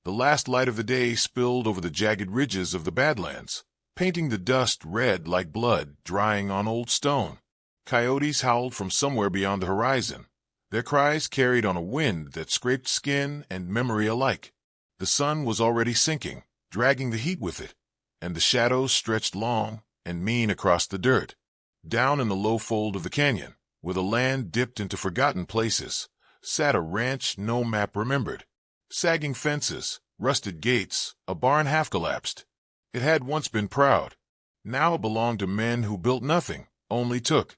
The last light of the day spilled over the jagged ridges of the Badlands, painting the dust red like blood drying on old stone. Coyotes howled from somewhere beyond the horizon, their cries carried on a wind that scraped skin and memory alike. The sun was already sinking, dragging the heat with it, and the shadows stretched long and mean across the dirt. Down in the low fold of the canyon, where the land dipped into forgotten places, sat a ranch no map remembered. Sagging fences, rusted gates, a barn half collapsed. It had once been proud. Now it belonged to men who built nothing, only took.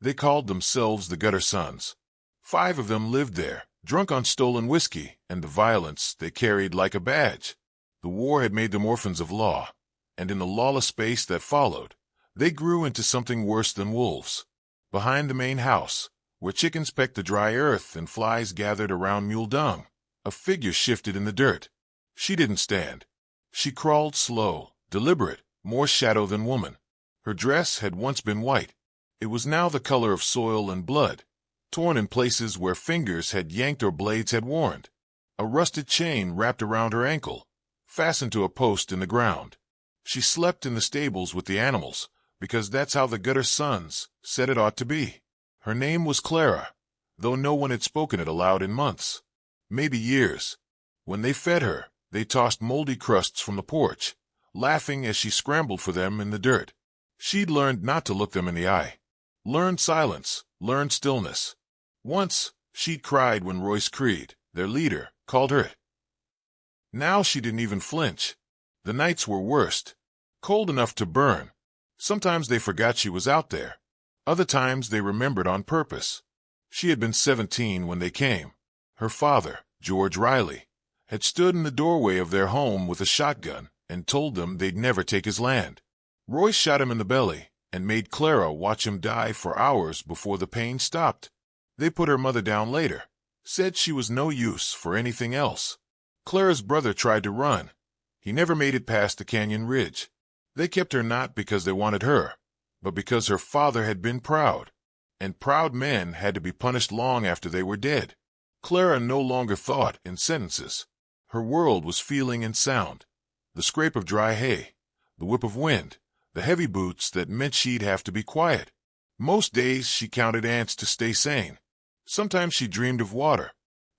They called themselves the Gutter Sons. 5 of them lived there, drunk on stolen whiskey and the violence they carried like a badge. The war had made them orphans of law, and in the lawless space that followed, they grew into something worse than wolves. Behind the main house, where chickens pecked the dry earth and flies gathered around mule dung, a figure shifted in the dirt. She didn't stand. She crawled slow, deliberate, more shadow than woman. Her dress had once been white. It was now the color of soil and blood, torn in places where fingers had yanked or blades had warned. A rusted chain wrapped around her ankle, fastened to a post in the ground. She slept in the stables with the animals, because that's how the Gutter Sons said it ought to be. Her name was Clara, though no one had spoken it aloud in months, maybe years. When they fed her, they tossed moldy crusts from the porch, laughing as she scrambled for them in the dirt. She'd learned not to look them in the eye. Learned silence, learned stillness. Once, she'd cried when Royce Creed, their leader, called her it. Now she didn't even flinch. The nights were worst, cold enough to burn. Sometimes they forgot she was out there. Other times they remembered on purpose. She had been 17 when they came. Her father, George Riley, had stood in the doorway of their home with a shotgun and told them they'd never take his land. Royce shot him in the belly and made Clara watch him die for hours before the pain stopped. They put her mother down later, said she was no use for anything else. Clara's brother tried to run. He never made it past the canyon ridge. They kept her not because they wanted her, but because her father had been proud, and proud men had to be punished long after they were dead. Clara no longer thought in sentences. Her world was feeling and sound. The scrape of dry hay, the whip of wind, the heavy boots that meant she'd have to be quiet. Most days she counted ants to stay sane. Sometimes she dreamed of water.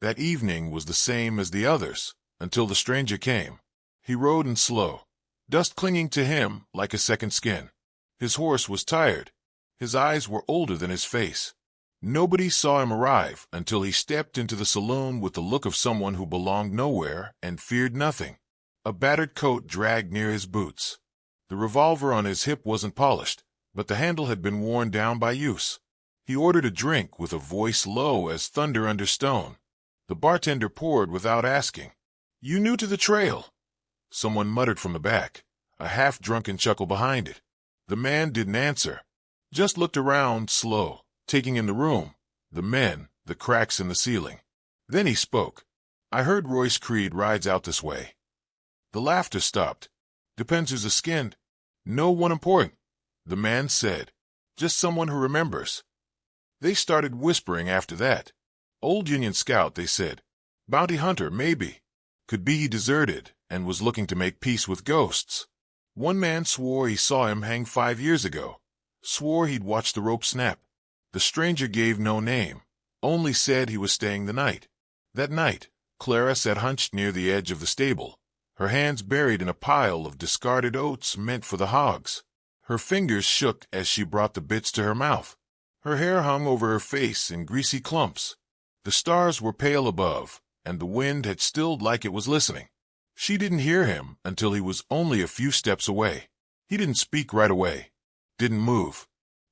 That evening was the same as the others, until the stranger came. He rode in slow, dust clinging to him like a second skin. His horse was tired. His eyes were older than his face. Nobody saw him arrive until he stepped into the saloon with the look of someone who belonged nowhere and feared nothing. A battered coat dragged near his boots. The revolver on his hip wasn't polished, but the handle had been worn down by use. He ordered a drink with a voice low as thunder under stone. The bartender poured without asking. "You new to the trail?" Someone muttered from the back, a half-drunken chuckle behind it. The man didn't answer, just looked around slow, taking in the room, the men, the cracks in the ceiling. Then he spoke. "I heard Royce Creed rides out this way." The laughter stopped. "Depends who's a-skinned. No one important," the man said. "Just someone who remembers." They started whispering after that. "Old Union scout," they said. "Bounty hunter, maybe. Could be he deserted and was looking to make peace with ghosts." One man swore he saw him hang 5 years ago. Swore he'd watched the rope snap. The stranger gave no name, only said he was staying the night. That night, Clara sat hunched near the edge of the stable, her hands buried in a pile of discarded oats meant for the hogs. Her fingers shook as she brought the bits to her mouth. Her hair hung over her face in greasy clumps. The stars were pale above, and the wind had stilled like it was listening. She didn't hear him until he was only a few steps away. He didn't speak right away, didn't move,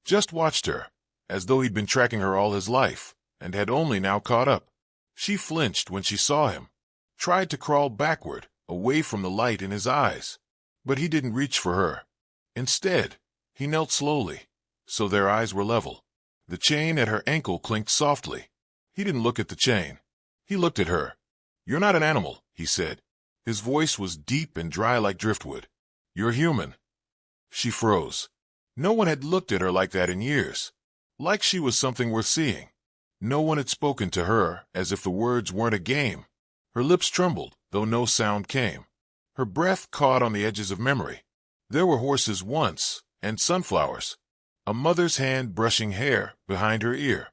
just watched her, as though he'd been tracking her all his life, and had only now caught up. She flinched when she saw him, tried to crawl backward, away from the light in his eyes, but he didn't reach for her. Instead, he knelt slowly, so their eyes were level. The chain at her ankle clinked softly. He didn't look at the chain. He looked at her. "You're not an animal," he said. His voice was deep and dry like driftwood. "You're human." She froze. No one had looked at her like that in years, like she was something worth seeing. No one had spoken to her as if the words weren't a game. Her lips trembled, though no sound came. Her breath caught on the edges of memory. There were horses once, and sunflowers. A mother's hand brushing hair behind her ear.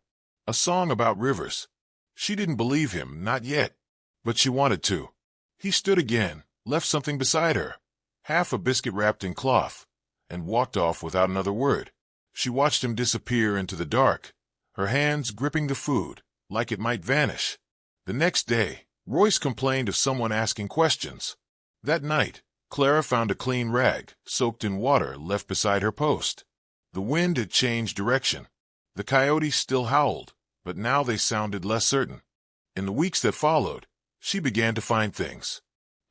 A song about rivers. She didn't believe him, not yet. But she wanted to. He stood again, left something beside her, half a biscuit wrapped in cloth, and walked off without another word. She watched him disappear into the dark, her hands gripping the food, like it might vanish. The next day, Royce complained of someone asking questions. That night, Clara found a clean rag, soaked in water, left beside her post. The wind had changed direction. The coyotes still howled, but now they sounded less certain. In the weeks that followed, she began to find things.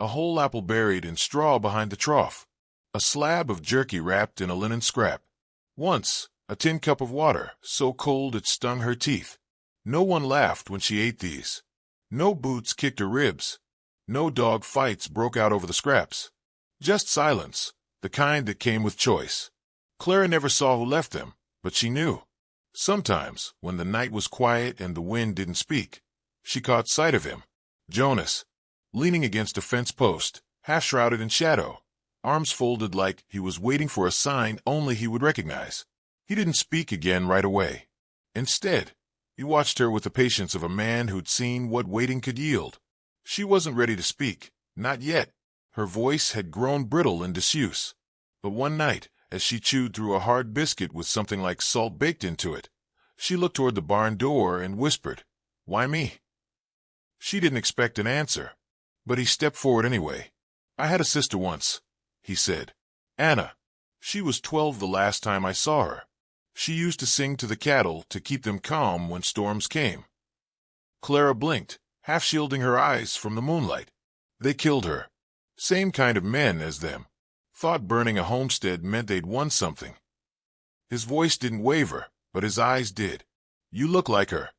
A whole apple buried in straw behind the trough. A slab of jerky wrapped in a linen scrap. Once, a tin cup of water, so cold it stung her teeth. No one laughed when she ate these. No boots kicked her ribs. No dog fights broke out over the scraps. Just silence, the kind that came with choice. Clara never saw who left them, but she knew. Sometimes, when the night was quiet and the wind didn't speak, she caught sight of him. Jonas, leaning against a fence post, half shrouded in shadow, arms folded like he was waiting for a sign only he would recognize. He didn't speak again right away. Instead, he watched her with the patience of a man who'd seen what waiting could yield. She wasn't ready to speak, not yet. Her voice had grown brittle in disuse. But one night, as she chewed through a hard biscuit with something like salt baked into it, she looked toward the barn door and whispered, "Why me?" She didn't expect an answer, but he stepped forward anyway. "I had a sister once," he said. "Anna. She was 12 the last time I saw her. She used to sing to the cattle to keep them calm when storms came." Clara blinked, half shielding her eyes from the moonlight. "They killed her. Same kind of men as them. Thought burning a homestead meant they'd won something." His voice didn't waver, but his eyes did. "You look like her."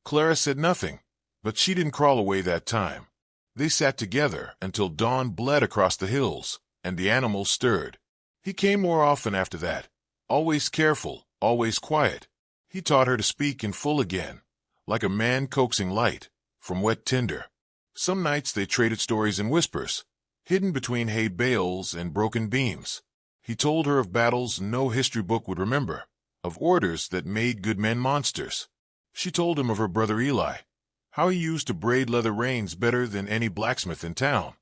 Clara said nothing, but she didn't crawl away that time. They sat together until dawn bled across the hills, and the animals stirred. He came more often after that, always careful, always quiet. He taught her to speak in full again, like a man coaxing light from wet tinder. Some nights they traded stories in whispers, hidden between hay bales and broken beams. He told her of battles no history book would remember, of orders that made good men monsters. She told him of her brother Eli, how he used to braid leather reins better than any blacksmith in town,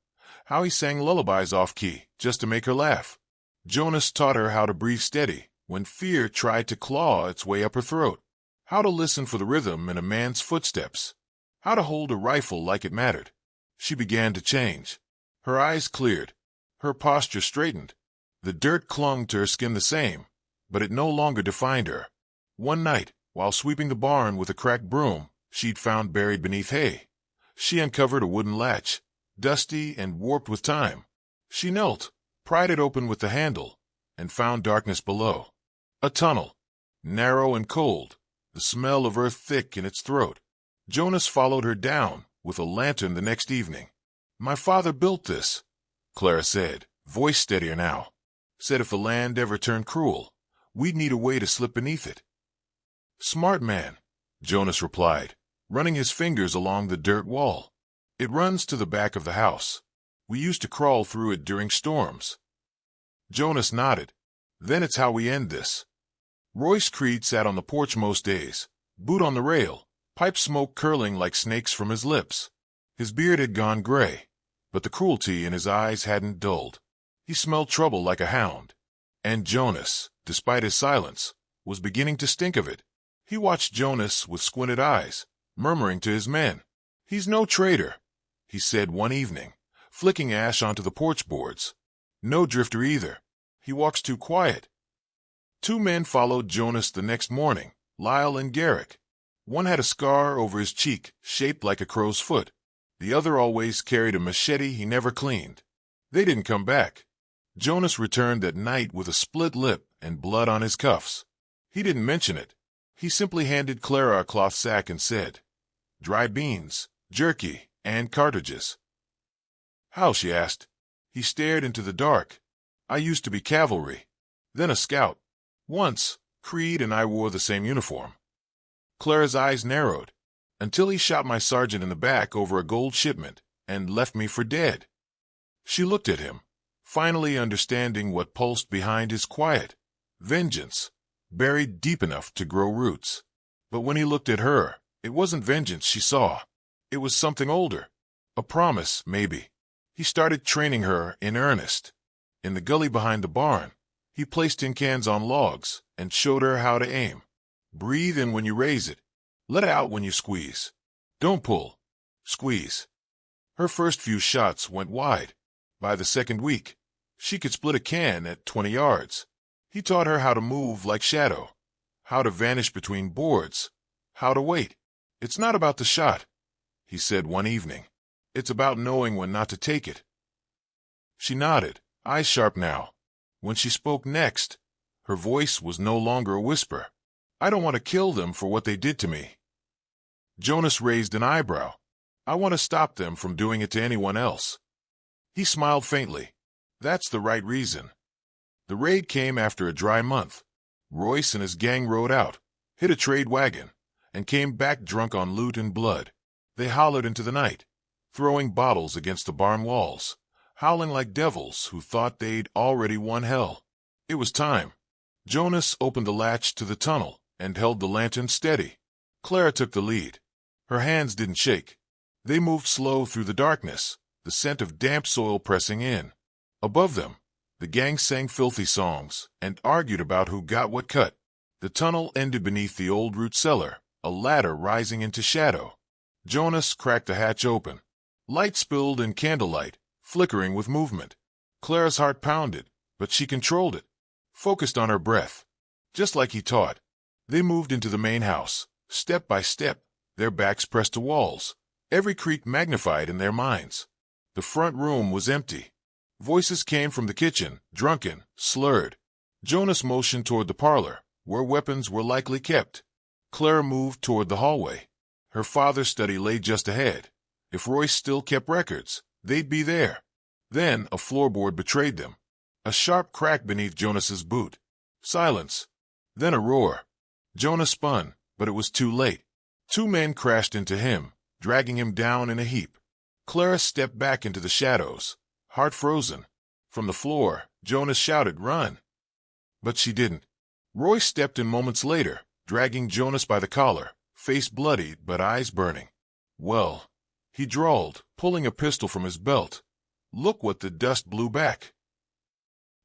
how he sang lullabies off-key just to make her laugh. Jonas taught her how to breathe steady when fear tried to claw its way up her throat, how to listen for the rhythm in a man's footsteps, how to hold a rifle like it mattered. She began to change. Her eyes cleared. Her posture straightened. The dirt clung to her skin the same, but it no longer defined her. One night, while sweeping the barn with a cracked broom she'd found buried beneath hay, she uncovered a wooden latch, dusty and warped with time. She knelt, pried it open with the handle, and found darkness below. A tunnel, narrow and cold, the smell of earth thick in its throat. Jonas followed her down with a lantern the next evening. "My father built this," Clara said, voice steadier now. "Said if the land ever turned cruel, we'd need a way to slip beneath it." "Smart man," Jonas replied, running his fingers along the dirt wall. "It runs to the back of the house. We used to crawl through it during storms." Jonas nodded. "Then it's how we end this." Royce Creed sat on the porch most days, boot on the rail, pipe smoke curling like snakes from his lips. His beard had gone gray, but the cruelty in his eyes hadn't dulled. He smelled trouble like a hound. And Jonas, despite his silence, was beginning to stink of it. He watched Jonas with squinted eyes, murmuring to his men. "He's no traitor," he said one evening, flicking ash onto the porch boards. "No drifter either. He walks too quiet." Two men followed Jonas the next morning, Lyle and Garrick. One had a scar over his cheek, shaped like a crow's foot. The other always carried a machete he never cleaned. They didn't come back. Jonas returned at night with a split lip and blood on his cuffs. He didn't mention it. He simply handed Clara a cloth sack and said, "Dry beans, jerky, and cartridges." "How?" she asked. He stared into the dark. "I used to be cavalry, then a scout. Once, Creed and I wore the same uniform." Clara's eyes narrowed. until he shot my sergeant in the back over a gold shipment and left me for dead." She looked at him, finally understanding what pulsed behind his quiet vengeance, buried deep enough to grow roots. But when he looked at her, it wasn't vengeance she saw. It was something older. A promise, maybe. He started training her in earnest. In the gully behind the barn, he placed tin cans on logs and showed her how to aim. Breathe in when you raise it. Let it out when you squeeze. Don't pull. Squeeze. Her first few shots went wide. By the second week, she could split a can at 20 yards. He taught her how to move like shadow, how to vanish between boards, how to wait. "It's not about the shot," he said one evening. "It's about knowing when not to take it." She nodded, eyes sharp now. When she spoke next, her voice was no longer a whisper. "I don't want to kill them for what they did to me." Jonas raised an eyebrow. "I want to stop them from doing it to anyone else." He smiled faintly. "That's the right reason." The raid came after a dry month. Royce and his gang rode out, hit a trade wagon, and came back drunk on loot and blood. They hollered into the night, throwing bottles against the barn walls, howling like devils who thought they'd already won hell. It was time. Jonas opened the latch to the tunnel and held the lantern steady. Clara took the lead. Her hands didn't shake. They moved slow through the darkness, the scent of damp soil pressing in. Above them, the gang sang filthy songs and argued about who got what cut. The tunnel ended beneath the old root cellar, a ladder rising into shadow. Jonas cracked the hatch open. Light spilled in candlelight, flickering with movement. Clara's heart pounded, but she controlled it, focused on her breath. Just like he taught, they moved into the main house, step by step, their backs pressed to walls, every creak magnified in their minds. The front room was empty. Voices came from the kitchen, drunken, slurred. Jonas motioned toward the parlor, where weapons were likely kept. Clara moved toward the hallway. Her father's study lay just ahead. If Royce still kept records, they'd be there. Then a floorboard betrayed them. A sharp crack beneath Jonas's boot. Silence. Then a roar. Jonas spun, but it was too late. Two men crashed into him, dragging him down in a heap. Clara stepped back into the shadows, heart frozen. From the floor, Jonas shouted, "Run!" But she didn't. Royce stepped in moments later, dragging Jonas by the collar, face bloodied but eyes burning. "Well," he drawled, pulling a pistol from his belt. "Look what the dust blew back."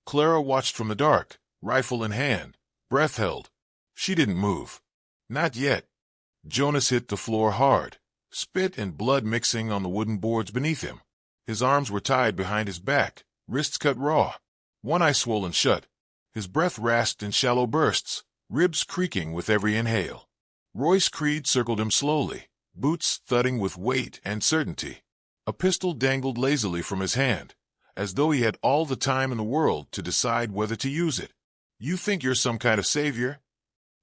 Clara watched from the dark, rifle in hand, breath held. She didn't move. Not yet. Jonas hit the floor hard, spit and blood mixing on the wooden boards beneath him. His arms were tied behind his back, wrists cut raw, one eye swollen shut. His breath rasped in shallow bursts, ribs creaking with every inhale. Royce Creed circled him slowly, boots thudding with weight and certainty. A pistol dangled lazily from his hand, as though he had all the time in the world to decide whether to use it. "You think you're some kind of savior?"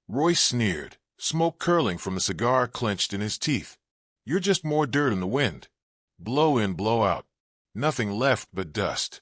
Royce sneered, smoke curling from the cigar clenched in his teeth. "You're just more dirt in the wind. Blow in, blow out. Nothing left but dust."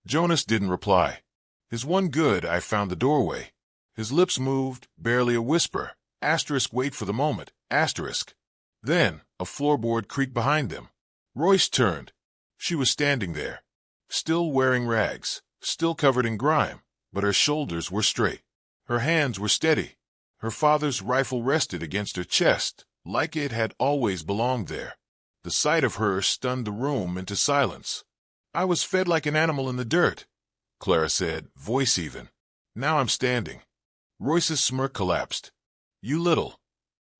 Jonas didn't reply. His one good eye found the doorway. His lips moved, barely a whisper. Asterisk, wait for the moment. Asterisk. Then, a floorboard creaked behind them. Royce turned. She was standing there, still wearing rags, still covered in grime, but her shoulders were straight. Her hands were steady. Her father's rifle rested against her chest, like it had always belonged there. The sight of her stunned the room into silence. "I was fed like an animal in the dirt," Clara said, voice even. "Now I'm standing." Royce's smirk collapsed. "You little."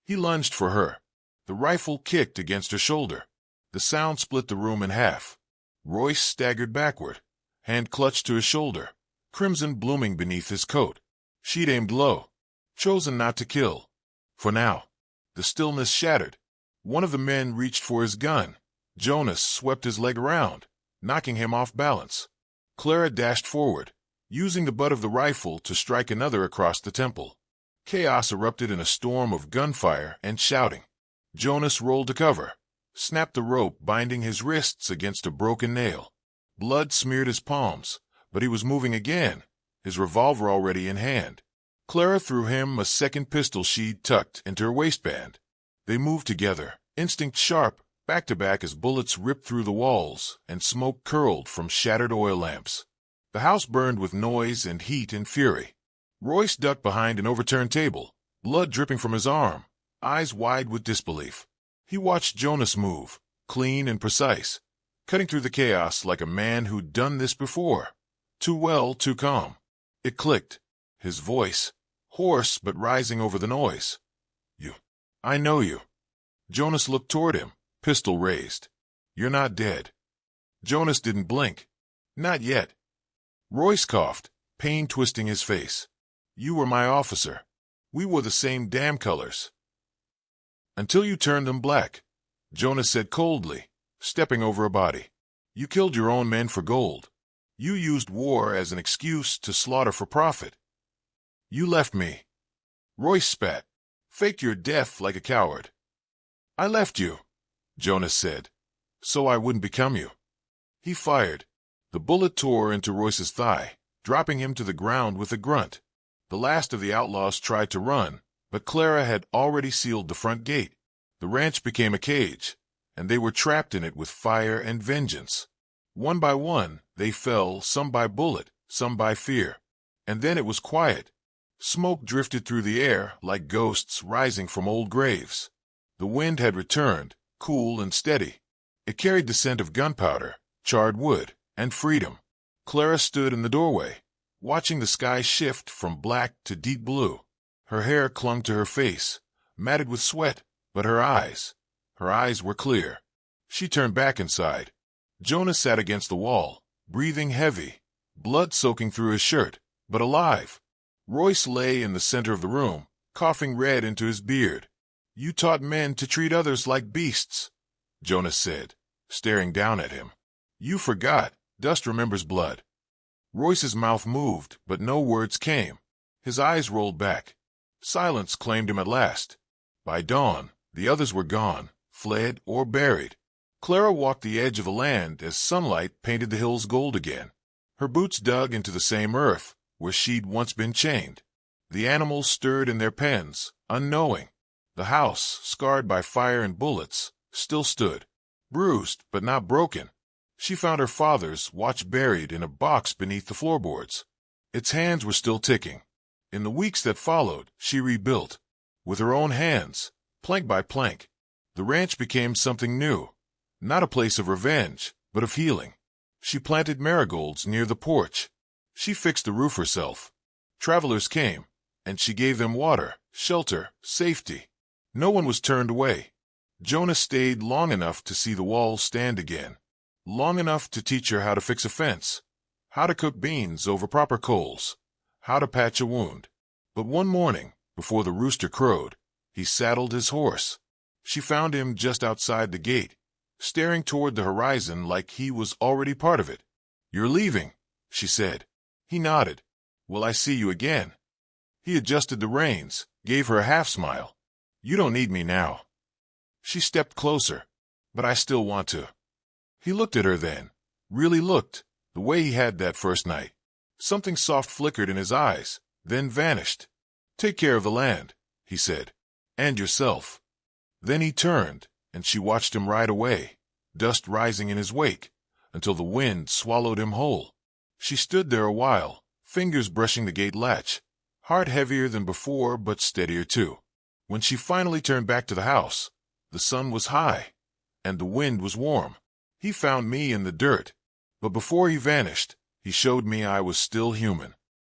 He lunged for her. The rifle kicked against her shoulder. The sound split the room in half. Royce staggered backward, hand clutched to his shoulder, crimson blooming beneath his coat. She'd aimed low, chosen not to kill. For now. The stillness shattered. One of the men reached for his gun. Jonas swept his leg around, knocking him off balance. Clara dashed forward, using the butt of the rifle to strike another across the temple. Chaos erupted in a storm of gunfire and shouting. Jonas rolled to cover, snapped the rope binding his wrists against a broken nail. Blood smeared his palms, but he was moving again, his revolver already in hand. Clara threw him a second pistol she'd tucked into her waistband. They moved together, instinct sharp, back to back as bullets ripped through the walls and smoke curled from shattered oil lamps. The house burned with noise and heat and fury. Royce ducked behind an overturned table, blood dripping from his arm, eyes wide with disbelief. He watched Jonas move, clean and precise, cutting through the chaos like a man who'd done this before. Too well, too calm. It clicked. His voice, hoarse but rising over the noise. I know you. Jonas looked toward him, pistol raised. You're not dead. Jonas didn't blink. Not yet. Royce coughed, pain twisting his face. You were my officer. We wore the same damn colors. Until you turned them black, Jonas said coldly, stepping over a body. You killed your own men for gold. You used war as an excuse to slaughter for profit. You left me. Royce spat. Faked your death like a coward. I left you, Jonas said, so I wouldn't become you. He fired. The bullet tore into Royce's thigh, dropping him to the ground with a grunt. The last of the outlaws tried to run, but Clara had already sealed the front gate. The ranch became a cage, and they were trapped in it with fire and vengeance. One by one, they fell, some by bullet, some by fear. And then it was quiet. Smoke drifted through the air like ghosts rising from old graves. The wind had returned, cool and steady. It carried the scent of gunpowder, charred wood, and freedom. Clara stood in the doorway, watching the sky shift from black to deep blue. Her hair clung to her face, matted with sweat, but her eyes were clear. She turned back inside. Jonas sat against the wall, breathing heavy, blood soaking through his shirt, but alive. Royce lay in the center of the room, coughing red into his beard. You taught men to treat others like beasts, Jonas said, staring down at him. You forgot. Dust remembers blood. Royce's mouth moved, but no words came. His eyes rolled back. Silence claimed him at last. By dawn, the others were gone, fled or buried. Clara walked the edge of the land as sunlight painted the hills gold again. Her boots dug into the same earth where she'd once been chained. The animals stirred in their pens, unknowing. The house, scarred by fire and bullets, still stood, bruised but not broken. She found her father's watch buried in a box beneath the floorboards. Its hands were still ticking. In the weeks that followed, she rebuilt. With her own hands, plank by plank. The ranch became something new. Not a place of revenge, but of healing. She planted marigolds near the porch. She fixed the roof herself. Travelers came, and she gave them water, shelter, safety. No one was turned away. Jonas stayed long enough to see the walls stand again. Long enough to teach her how to fix a fence, how to cook beans over proper coals, how to patch a wound. But one morning, before the rooster crowed, he saddled his horse. She found him just outside the gate, staring toward the horizon like he was already part of it. You're leaving, she said. He nodded. Will I see you again? He adjusted the reins, gave her a half-smile. You don't need me now. She stepped closer. But I still want to. He looked at her then, really looked, the way he had that first night. Something soft flickered in his eyes, then vanished. Take care of the land, he said, and yourself. Then he turned, and she watched him ride away, dust rising in his wake, until the wind swallowed him whole. She stood there a while, fingers brushing the gate latch, heart heavier than before but steadier too. When she finally turned back to the house, the sun was high, and the wind was warm. He found me in the dirt, but before he vanished, he showed me I was still human.